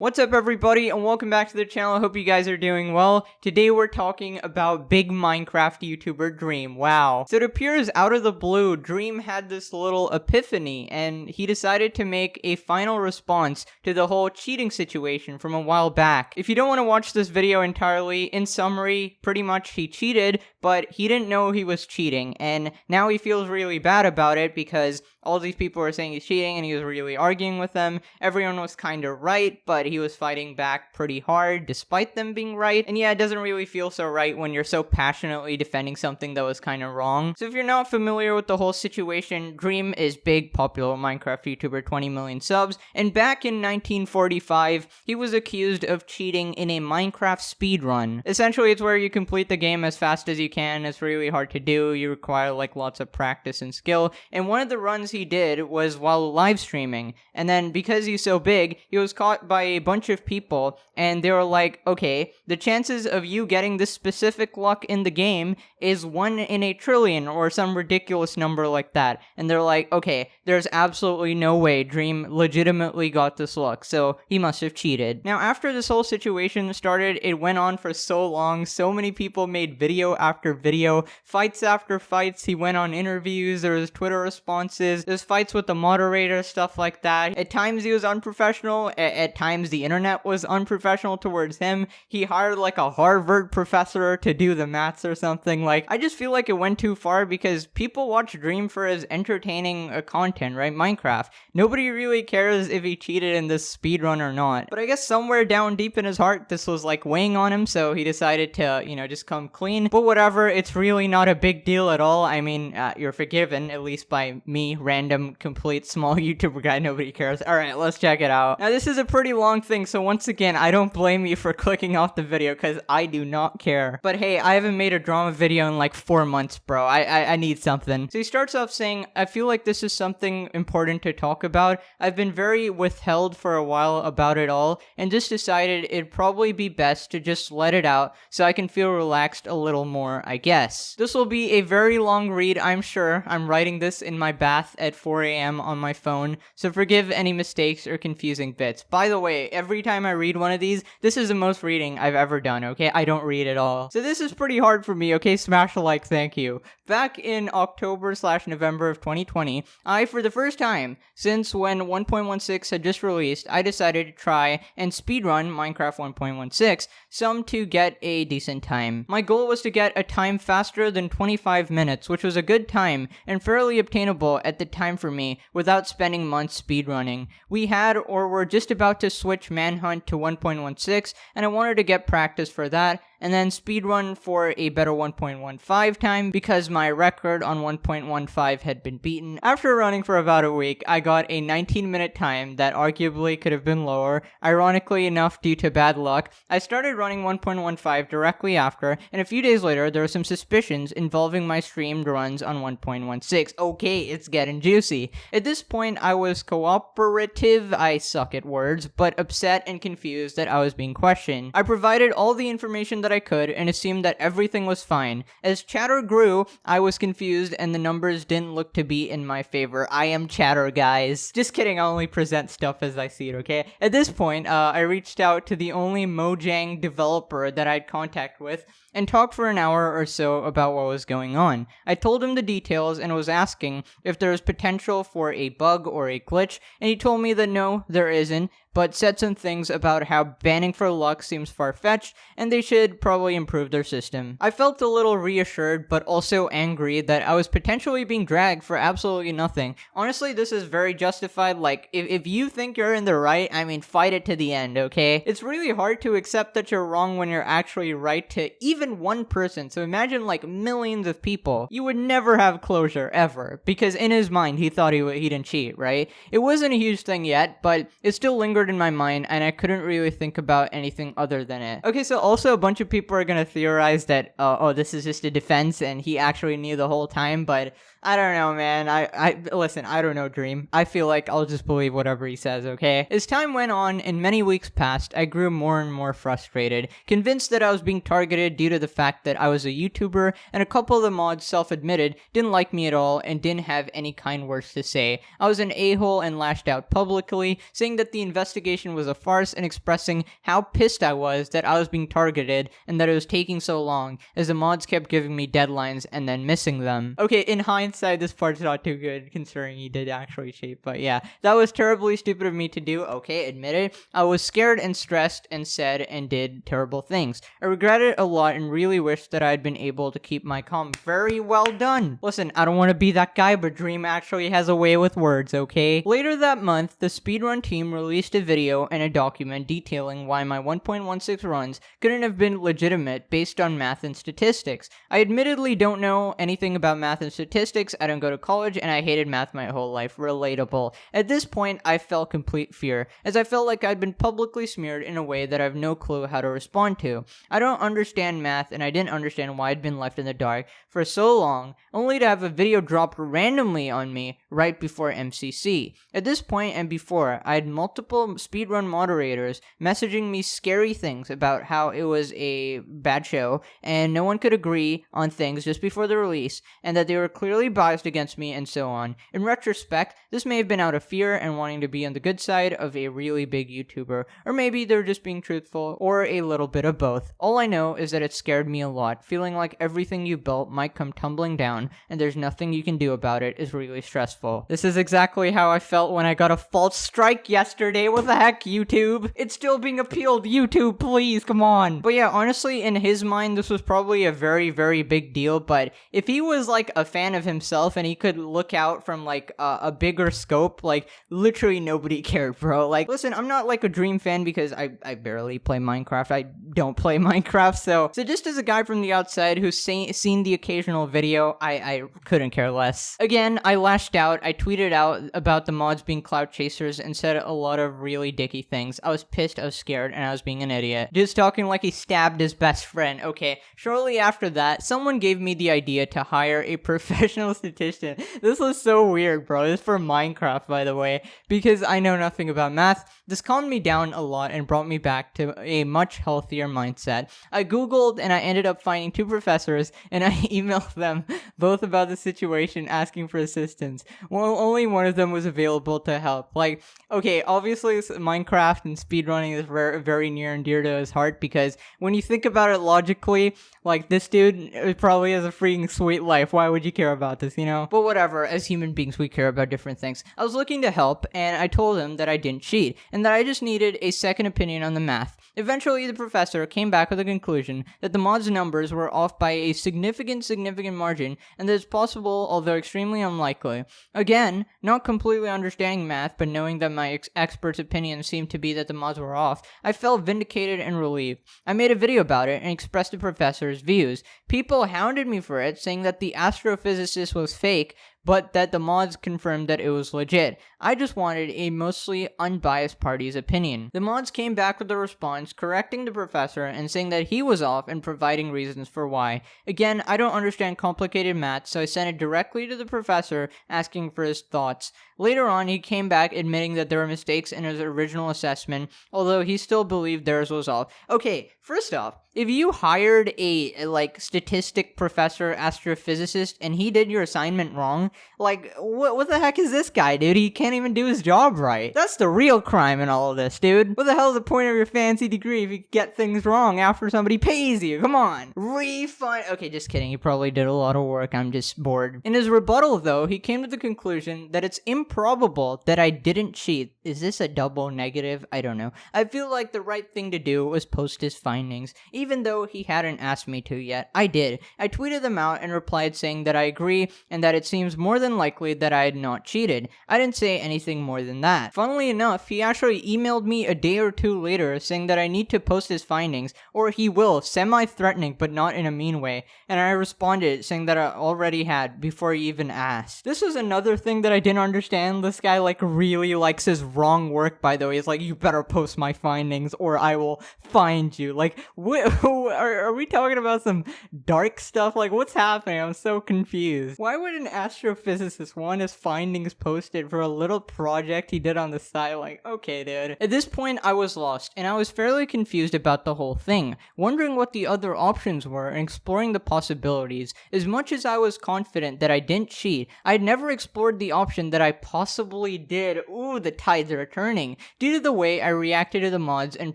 What's up everybody and welcome back to the channel. I hope you guys are doing well. Today we're talking about big Minecraft YouTuber Dream. Wow. So it appears out of the blue, Dream had this little epiphany and he decided to make a final response to the whole cheating situation from a while back. If you don't want to watch this video entirely, in summary, pretty much he cheated, but he didn't know he was cheating, and now he feels really bad about it because all these people were saying he's cheating and he was really arguing with them. Everyone was kind of right, but he was fighting back pretty hard despite them being right. And yeah, it doesn't really feel so right when you're so passionately defending something that was kind of wrong. So if you're not familiar with the whole situation, Dream is big, popular Minecraft YouTuber, 20 million subs, and back in 1945, he was accused of cheating in a Minecraft speedrun. Essentially, it's where you complete the game as fast as you can. It's really hard to do. You require like lots of practice and skill. And one of the runs he did was while live streaming, and then because he's so big, he was caught by a bunch of people, and they were like, okay, the chances of you getting this specific luck in the game is 1 in a trillion, or some ridiculous number like that. And they're like, okay, there's absolutely no way Dream legitimately got this luck, so he must have cheated. Now, after this whole situation started, it went on for so long. So many people made video after video, fights after fights. He went on interviews, there was Twitter responses, there's fights with the moderator, stuff like that. At times he was unprofessional, at times the internet was unprofessional towards him. He hired like a Harvard professor to do the maths or something. Like, I just feel like it went too far because people watch Dream for his entertaining content, right? Minecraft. Nobody really cares if he cheated in this speedrun or not. But I guess somewhere down deep in his heart, this was like weighing on him, so he decided to, just come clean. But whatever, it's really not a big deal at all. I mean, you're forgiven, at least by me, random, complete, small YouTuber guy, nobody cares. Alright, let's check it out. Now, this is a pretty long thing, so once again, I don't blame you for clicking off the video, because I do not care. But hey, I haven't made a drama video in like 4 months, bro. I need something. So he starts off saying, I feel like this is something important to talk about. I've been very withheld for a while about it all, and just decided it'd probably be best to just let it out so I can feel relaxed a little more, I guess. This will be a very long read, I'm sure. I'm writing this in my bath at 4 a.m. on my phone, so forgive any mistakes or confusing bits. By the way, every time I read one of these, this is the most reading I've ever done, okay? I don't read at all. So this is pretty hard for me, okay? Smash a like, thank you. Back in October/November of 2020, I, for the first time since when 1.16 had just released, I decided to try and speedrun Minecraft 1.16, some to get a decent time. My goal was to get a time faster than 25 minutes, which was a good time and fairly obtainable at the time for me without spending months speedrunning. We had or were just about to switch Manhunt to 1.16, and I wanted to get practice for that, and then speedrun for a better 1.15 time because my record on 1.15 had been beaten. After running for about a week, I got a 19-minute time that arguably could have been lower. Ironically enough, due to bad luck, I started running 1.15 directly after, and a few days later, there were some suspicions involving my streamed runs on 1.16. Okay, it's getting juicy. At this point, I was cooperative, I suck at words, but upset and confused that I was being questioned. I provided all the information that I could and assumed that everything was fine. As chatter grew, I was confused and the numbers didn't look to be in my favor. I am chatter, guys. Just kidding, I only present stuff as I see it, okay? At this point, I reached out to the only Mojang developer that I'd contact with and talked for an hour or so about what was going on. I told him the details and was asking if there was potential for a bug or a glitch, and he told me that no, there isn't, but said some things about how banning for luck seems far-fetched, and they should probably improve their system. I felt a little reassured, but also angry that I was potentially being dragged for absolutely nothing. Honestly, this is very justified. Like, if you think you're in the right, I mean, fight it to the end, okay? It's really hard to accept that you're wrong when you're actually right to even one person, so imagine like millions of people. You would never have closure, ever, because in his mind, he thought he didn't cheat, right? It wasn't a huge thing yet, but it still lingered in my mind, and I couldn't really think about anything other than it. Okay, so also a bunch of people are gonna theorize that, oh, this is just a defense, and he actually knew the whole time, but I don't know, man. Listen, I don't know, Dream. I feel like I'll just believe whatever he says, okay? As time went on and many weeks passed, I grew more and more frustrated, convinced that I was being targeted due to the fact that I was a YouTuber, and a couple of the mods self-admitted didn't like me at all and didn't have any kind words to say. I was an a-hole and lashed out publicly, saying that the investigation investigation was a farce and expressing how pissed I was that I was being targeted and that it was taking so long, as the mods kept giving me deadlines and then missing them. Okay, in hindsight, this part's not too good considering he did actually cheat, but yeah, that was terribly stupid of me to do. Okay, admit it. I was scared and stressed and said and did terrible things. I regret it a lot and really wish that I had been able to keep my calm. Very well done. Listen, I don't want to be that guy, but Dream actually has a way with words, okay? Later that month, the speedrun team released a video and a document detailing why my 1.16 runs couldn't have been legitimate based on math and statistics. I admittedly don't know anything about math and statistics, I don't go to college, and I hated math my whole life. Relatable. At this point, I felt complete fear, as I felt like I'd been publicly smeared in a way that I have no clue how to respond to. I don't understand math, and I didn't understand why I'd been left in the dark for so long, only to have a video dropped randomly on me right before MCC. At this point and before, I had multiple speedrun moderators messaging me scary things about how it was a bad show, and no one could agree on things just before the release, and that they were clearly biased against me, and so on. In retrospect, this may have been out of fear and wanting to be on the good side of a really big YouTuber, or maybe they're just being truthful, or a little bit of both. All I know is that it scared me a lot. Feeling like everything you built might come tumbling down, and there's nothing you can do about it is really stressful. This is exactly how I felt when I got a false strike yesterday. What the heck, YouTube? It's still being appealed. YouTube, please, come on. But yeah, honestly, in his mind, this was probably a very, very big deal, but if he was like a fan of himself and he could look out from like a bigger scope, like literally nobody cared, bro. Like, listen, I'm not like a Dream fan because I barely play Minecraft. I don't play Minecraft, so just as a guy from the outside who's seen the occasional video, I couldn't care less. Again, I lashed out. I tweeted out about the mods being clout chasers and said a lot of really dicky things. I was pissed, I was scared, and I was being an idiot. Just talking like he stabbed his best friend. Okay, shortly after that, someone gave me the idea to hire a professional statistician. This was so weird, bro. This is for Minecraft, by the way, because I know nothing about math. This calmed me down a lot and brought me back to a much healthier mindset. I googled and I ended up finding two professors and I emailed them both about the situation asking for assistance. Well, only one of them was available to help. Like, okay, obviously Minecraft and speedrunning is very, very near and dear to his heart because when you think about it logically, like this dude probably has a freaking sweet life. Why would you care about this, you know? But whatever, as human beings we care about different things. I was looking to help and I told him that I didn't cheat and that I just needed a second opinion on the math. Eventually, the professor came back with a conclusion that the mod's numbers were off by a significant margin, and that it's possible, although extremely unlikely. Again, not completely understanding math, but knowing that my expert's opinion seemed to be that the mods were off, I felt vindicated and relieved. I made a video about it and expressed the professor's views. People hounded me for it, saying that the astrophysicist was fake, but that the mods confirmed that it was legit. I just wanted a mostly unbiased party's opinion. The mods came back with a response correcting the professor and saying that he was off and providing reasons for why. Again, I don't understand complicated math, so I sent it directly to the professor asking for his thoughts. Later on, he came back admitting that there were mistakes in his original assessment, although he still believed theirs was off. Okay, first off, if you hired a statistic professor astrophysicist and he did your assignment wrong, like, what the heck is this guy, dude? He can't even do his job right. That's the real crime in all of this, dude. What the hell is the point of your fancy degree if you get things wrong after somebody pays you? Come on. Refund. Okay, just kidding. He probably did a lot of work. I'm just bored. In his rebuttal, though, he came to the conclusion that it's improbable that I didn't cheat. Is this a double negative? I don't know. I feel like the right thing to do was post his findings, even though he hadn't asked me to yet. I did. I tweeted them out and replied saying that I agree and that it seems more than likely that I had not cheated. I didn't say anything more than that. Funnily enough, he actually emailed me a day or two later saying that I need to post his findings, or he will, semi-threatening but not in a mean way, and I responded saying that I already had before he even asked. This was another thing that I didn't understand. This guy really likes his wrong work, by the way. He's like, you better post my findings or I will find you. Like, are we talking about some dark stuff? Like, what's happening? I'm so confused. Why would an astrophysicist want his findings posted for a little project he did on the side. Like, okay, dude. At this point, I was lost, and I was fairly confused about the whole thing, wondering what the other options were and exploring the possibilities. As much as I was confident that I didn't cheat, I had never explored the option that I possibly did. Ooh, the tides are turning. Due to the way I reacted to the mods and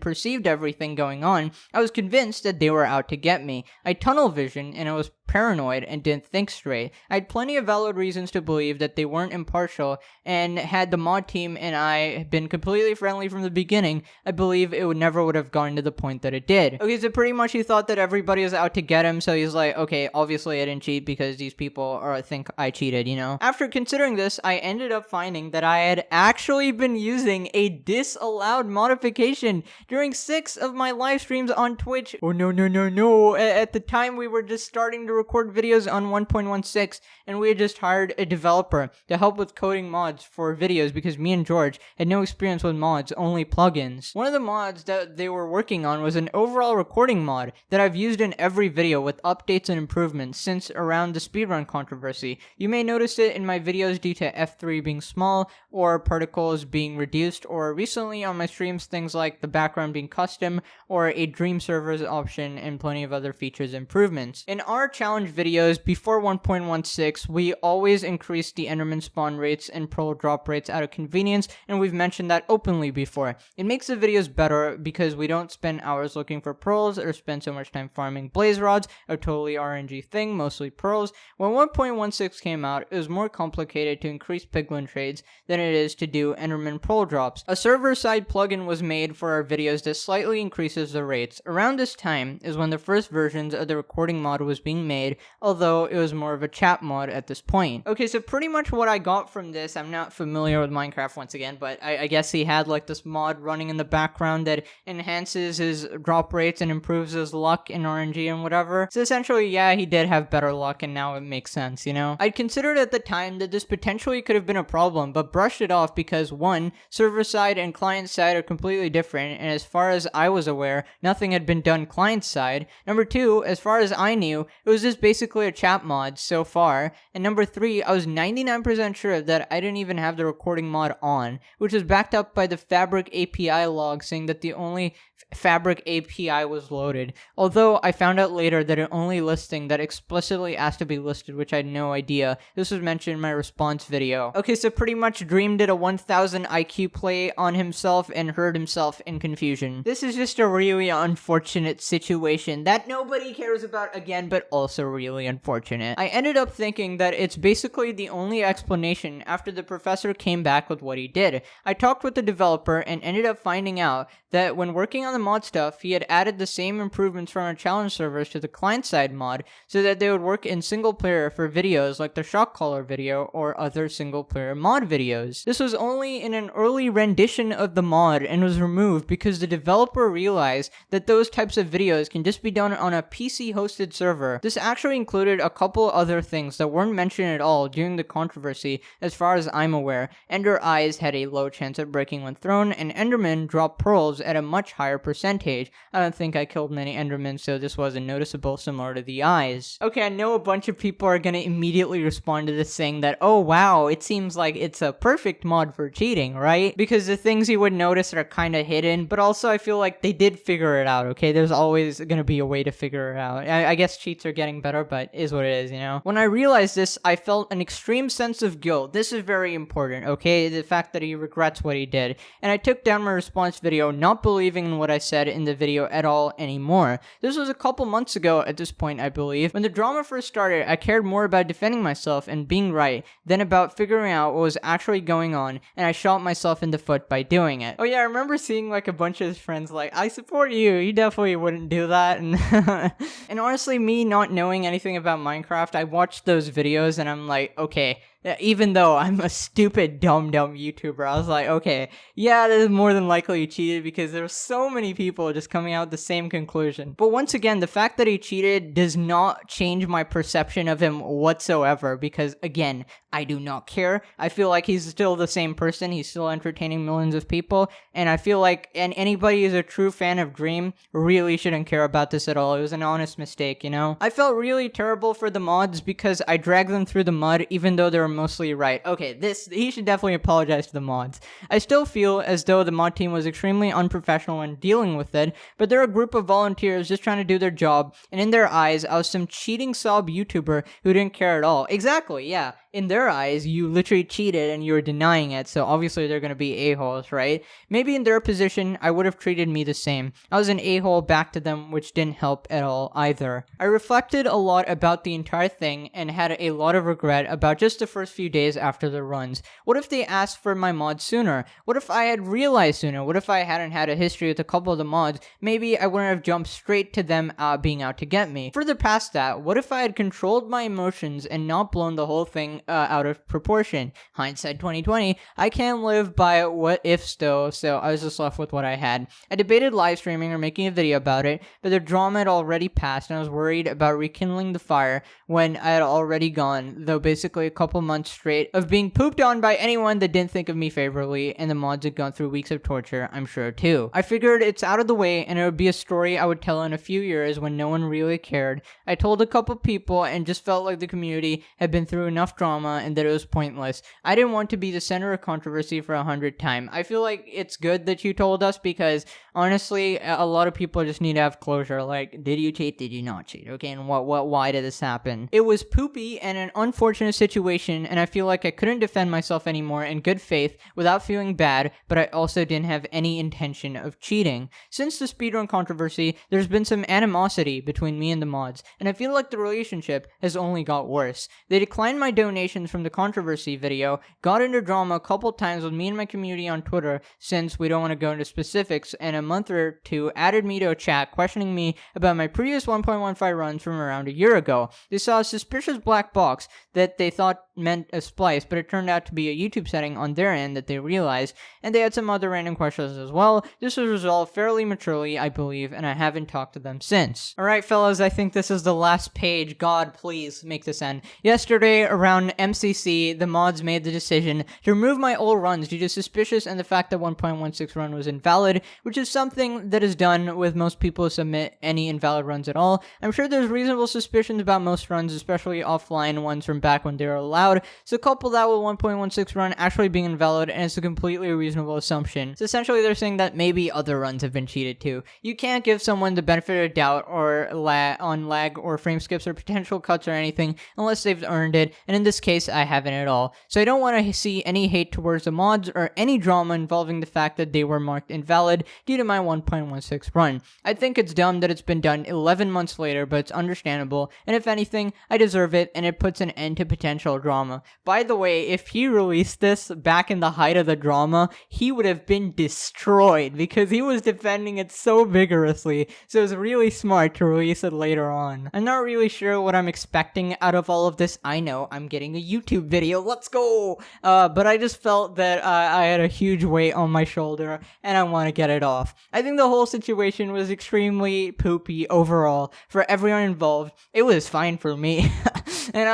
perceived everything going on, I was convinced that they were out to get me. I tunnel vision, and I was paranoid and didn't think straight. I had plenty of valid reasons to believe that they weren't impartial, and had the mod team and I been completely friendly from the beginning, I believe it would have gotten to the point that it did. Okay, so pretty much he thought that everybody was out to get him, so he's like, okay, obviously I didn't cheat because these people think I cheated, you know? After considering this, I ended up finding that I had actually been using a disallowed modification during 6 of my live streams on Twitch. Oh no. At the time we were just starting to record videos on 1.16, and we had just hired a developer to help with coding mods for videos because me and George had no experience with mods, only plugins. One of the mods that they were working on was an overall recording mod that I've used in every video with updates and improvements since around the speedrun controversy. You may notice it in my videos due to F3 being small, or particles being reduced, or recently on my streams things like the background being custom, or a dream servers option, and plenty of other features improvements. In our challenge videos before 1.16, we always increased the Enderman spawn rates and pearl drop rates out of convenience, and we've mentioned that openly before. It makes the videos better because we don't spend hours looking for pearls or spend so much time farming blaze rods, a totally RNG thing, mostly pearls. When 1.16 came out, it was more complicated to increase piglin trades than it is to do Enderman pearl drops. A server-side plugin was made for our videos that slightly increases the rates. Around this time is when the first versions of the recording mod was being made, although it was more of a chat mod at this point. Okay, so pretty much what I got from this, I'm not familiar with Minecraft once again, but I guess he had like this mod running in the background that enhances his drop rates and improves his luck in RNG and whatever. So essentially, yeah, he did have better luck, and now it makes sense, you know? I'd considered at the time that this potentially could have been a problem, but brushed it off because 1, server side and client side are completely different, and as far as I was aware, nothing had been done client side. Number 2, as far as I knew, it was just basically a chat mod so far. And number 3, I was 99% sure that I didn't even have the recording mod on, which was backed up by the Fabric API log saying that the only Fabric API was loaded, although I found out later that an only listing that explicitly asked to be listed, which I had no idea. This was mentioned in my response video. Okay, so pretty much Dream did a 1000 IQ play on himself and hurt himself in confusion. This is just a really unfortunate situation that nobody cares about again, but also really unfortunate. I ended up thinking that it's basically the only explanation after the professor came back with what he did. I talked with the developer and ended up finding out that when working on the mod stuff, he had added the same improvements from our challenge servers to the client-side mod so that they would work in single-player for videos like the Shock Collar video or other single-player mod videos. This was only in an early rendition of the mod and was removed because the developer realized that those types of videos can just be done on a PC-hosted server. This actually included a couple other things that weren't mentioned at all during the controversy as far as I'm aware. Ender Eyes had a low chance of breaking when thrown, and Enderman dropped pearls at a much higher percentage. I don't think I killed many Endermen, so this wasn't noticeable, similar to the eyes. Okay, I know a bunch of people are gonna immediately respond to this saying that, oh wow, it seems like it's a perfect mod for cheating, right? Because the things you would notice are kinda hidden, but also I feel like they did figure it out, okay? There's always gonna be a way to figure it out. I guess cheats are getting better, but it is what it is, you know? When I realized this, I felt an extreme sense of guilt. This is very important, okay? The fact that he regrets what he did. And I took down my response video, not believing in what I said in the video at all anymore. This was a couple months ago at this point, I believe. When the drama first started, I cared more about defending myself and being right than about figuring out what was actually going on, and I shot myself in the foot by doing it. Oh yeah, I remember seeing like a bunch of his friends like, I support you, you definitely wouldn't do that, and and honestly, me not knowing anything about Minecraft, I watched those videos and I'm like, okay, even though I'm a stupid, dumb YouTuber, I was like, okay, yeah, this is more than likely he cheated because there's so many people just coming out with the same conclusion. But once again, the fact that he cheated does not change my perception of him whatsoever because, again, I do not care. I feel like he's still the same person. He's still entertaining millions of people, and I feel like anybody who's a true fan of Dream really shouldn't care about this at all. It was an honest mistake, you know? I felt really terrible for the mods because I dragged them through the mud even though they were mostly right. Okay, he should definitely apologize to the mods. I still feel as though the mod team was extremely unprofessional in dealing with it, but they're a group of volunteers just trying to do their job, and in their eyes, I was some cheating sob YouTuber who didn't care at all. Exactly, yeah. In their eyes, you literally cheated and you were denying it, so obviously they're gonna be a-holes, right? Maybe in their position, I would have treated me the same. I was an a-hole back to them, which didn't help at all either. I reflected a lot about the entire thing and had a lot of regret about just the first few days after the runs. What if they asked for my mod sooner? What if I had realized sooner? What if I hadn't had a history with a couple of the mods? Maybe I wouldn't have jumped straight to them being out to get me. Further past that, what if I had controlled my emotions and not blown the whole thing out of proportion? Hindsight 2020, I can't live by what ifs though, so I was just left with what I had. I debated live streaming or making a video about it, but the drama had already passed and I was worried about rekindling the fire when I had already gone, though basically a couple months straight of being pooped on by anyone that didn't think of me favorably, and the mods had gone through weeks of torture, I'm sure too. I figured it's out of the way and it would be a story I would tell in a few years when no one really cared. I told a couple people and just felt like the community had been through enough drama and that it was pointless. I didn't want to be the center of controversy for 100th time. I feel like it's good that you told us because honestly, a lot of people just need to have closure. Like, did you cheat? Did you not cheat? Okay, and why did this happen? It was poopy and an unfortunate situation, and I feel like I couldn't defend myself anymore in good faith without feeling bad, but I also didn't have any intention of cheating. Since the speedrun controversy, there's been some animosity between me and the mods, and I feel like the relationship has only got worse. They declined my donations from the controversy video, got into drama a couple times with me and my community on Twitter, since we don't want to go into specifics, and a month or two added me to a chat questioning me about my previous 1.15 runs from around a year ago. They saw a suspicious black box that they thought meant a splice, but it turned out to be a YouTube setting on their end that they realized, and they had some other random questions as well. This was resolved fairly maturely, I believe, and I haven't talked to them since. Alright fellas, I think this is the last page. God, please make this end. Yesterday, around MCC, the mods made the decision to remove my old runs due to suspicious and the fact that 1.16 run was invalid, which is something that is done with most people who submit any invalid runs at all. I'm sure there's reasonable suspicions about most runs, especially offline ones from back when they were allowed, so couple that with 1.16 run actually being invalid, and it's a completely reasonable assumption. So essentially they're saying that maybe other runs have been cheated too. You can't give someone the benefit of doubt or on lag or frame skips or potential cuts or anything unless they've earned it, and in this case I haven't at all. So I don't want to see any hate towards the mods or any drama involving the fact that they were marked invalid due to my 1.16 run. I think it's dumb that it's been done 11 months later, but it's understandable, and if anything, I deserve it, and it puts an end to potential drama. By the way, if he released this back in the height of the drama, he would have been destroyed because he was defending it so vigorously, so it was really smart to release it later on. I'm not really sure what I'm expecting out of all of this. I know, I'm getting a YouTube video, let's go! But I just felt that I had a huge weight on my shoulder, and I want to get it off. I think the whole situation was extremely poopy overall for everyone involved. It was fine for me. And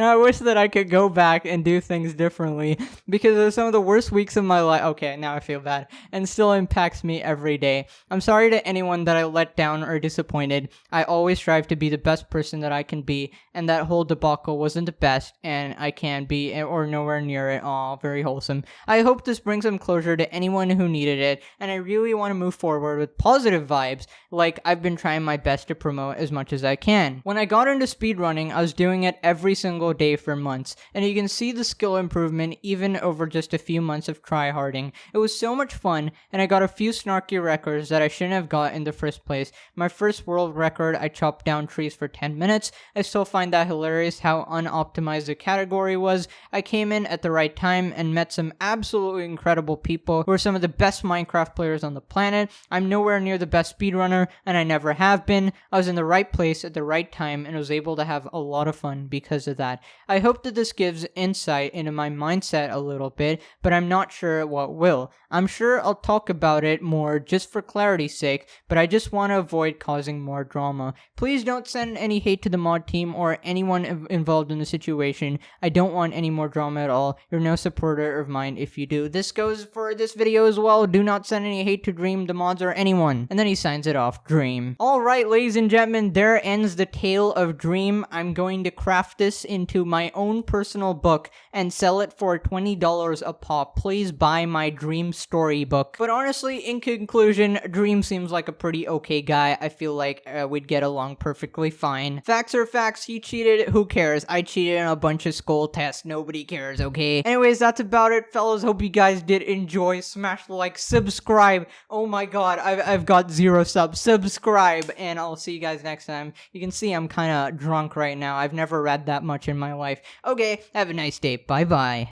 I wish that I could go back and do things differently because of some of the worst weeks of my life. Okay, now I feel bad. And still impacts me every day. I'm sorry to anyone that I let down or disappointed. I always strive to be the best person that I can be, and that whole debacle wasn't the best, and I can't be or nowhere near it. Aw, very wholesome. I hope this brings some closure to anyone who needed it, and I really want to move forward with positive vibes like I've been trying my best to promote as much as I can. When I got into speedrunning, I was doing it every single day for months, and you can see the skill improvement even over just a few months of tryharding. It was so much fun, and I got a few snarky records that I shouldn't have got in the first place. My first world record, I chopped down trees for 10 minutes. I still find that hilarious how unoptimized the category was. I came in at the right time and met some absolutely incredible people who are some of the best Minecraft players on the planet. I'm nowhere near the best speedrunner, and I never have been. I was in the right place at the right time and was able to have a lot of fun anyone because of that. I hope that this gives insight into my mindset a little bit, but I'm not sure what will. I'm sure I'll talk about it more just for clarity's sake, but I just want to avoid causing more drama. Please don't send any hate to the mod team or anyone involved in the situation. I don't want any more drama at all. You're no supporter of mine if you do. This goes for this video as well. Do not send any hate to Dream, the mods, or anyone. And then he signs it off, Dream. Alright, ladies and gentlemen, there ends the tale of Dream. I'm going to craft this into my own personal book and sell it for $20 a pop. Please buy my Dream storybook. But honestly, in conclusion, Dream seems like a pretty okay guy. I feel like we'd get along perfectly fine. Facts are facts. He cheated. Who cares? I cheated in a bunch of school tests. Nobody cares, okay? Anyways, that's about it, fellas. Hope you guys did enjoy. Smash the like, subscribe. Oh my god, I've got 0 subs. Subscribe, and I'll see you guys next time. You can see I'm kind of drunk right now. I've never read that much in my life. Okay, have a nice day. Bye-bye.